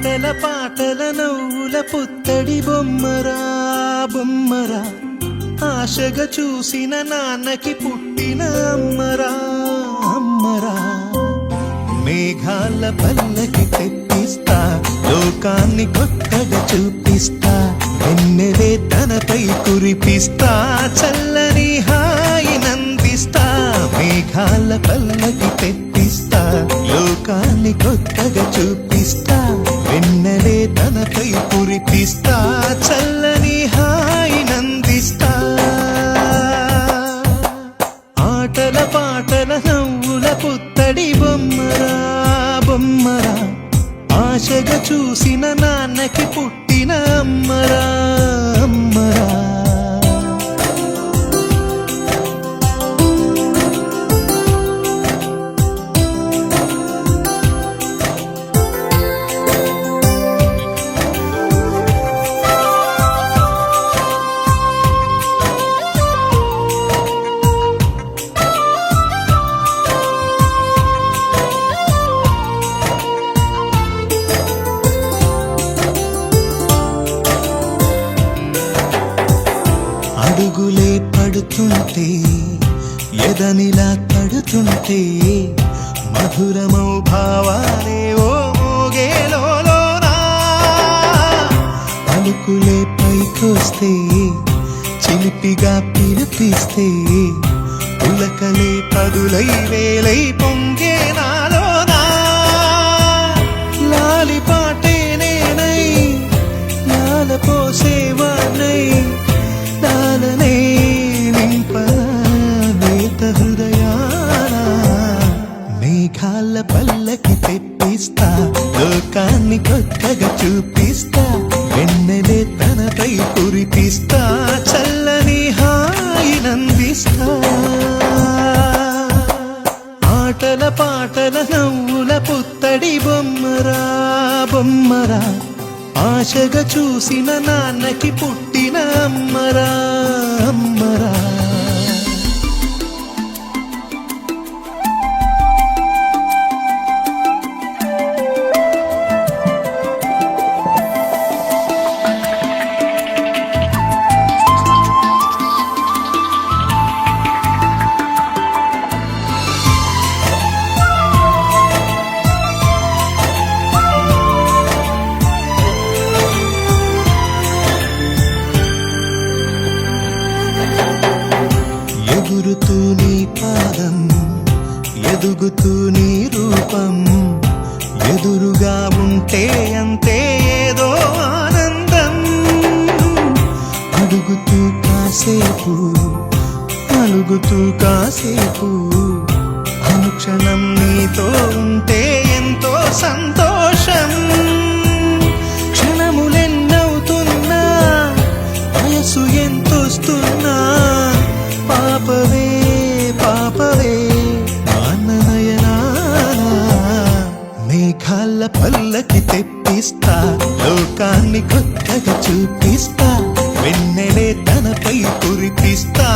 ఆటల పాటల నవ్వుల పుత్తడి బొమ్మరా బొమ్మరా, ఆశగా చూసిన నాన్నకి పుట్టిన అమ్మరా అమ్మరా. మేఘాల పల్లకి తెప్పిస్తా, లోకాన్ని కొత్తగా చూపిస్తా, వెన్నెలే తనపై కురిపిస్తా, చల్లని హాయినందిస్తా. మేఘాల పల్లకి తెప్పిస్తా, లోకాన్ని కొత్తగా చూపిస్తా, వెన్నెలే తనపై కురిపిస్తా, చల్లని హాయినందిస్తా. ఆటల పాటల నవ్వుల పుత్తడి బొమ్మరా బొమ్మరా, ఆశగా చూసిన నాన్నకి పుట్టిన అమ్మరా అమ్మరా. అడుగులే పడుతుంటే ఎదనిలా తడుతుంటే, మధురమౌ భావాలే ఓ మోగేలోనా. పలుకులే పైకొస్తే చిలిపిగా పిలిపిస్తే, పులకలే పదులై వేలై పొంగే నాలోనా. లాలి పాటే నేనై లాల పోసేవాణ్ణై, లాలనే నింపలేత హృదయాన. మేఘాల పల్లకి తెప్పిస్తా, లోకాన్ని కొత్తగా చూపిస్తా, వెన్నెలే తనపై కురిపిస్తా, చల్లని హాయినందిస్తా. ఆటల పాటల నవ్వుల పుత్తడి బొమ్మరా బొమ్మరా, ఆశగా చూసిన నాన్నకి పుట్టిన అమ్మరా అమ్మరా. ఎగురుతూ నీ పాదం, ఎదుగుతూ నీ రూపం, ఎదురుగా ఉంటే అంతే ఏదో ఆనందం. అడుగుతూ కాసేపు, అలుగుతూ కాసేపు, అనుక్షణం నీతో ఉంటే ఎంతో సంతోషం. క్షణములెన్నవుతున్నా, వయసు ఎంతొస్తున్నా, పాపవే పాపవే నాన్ననయనా. మేఘాల పల్లకి తెప్పిస్తా, లోకాన్ని కొత్తగా చూపిస్తా, వెన్నెలే తనపై కురిపిస్తా,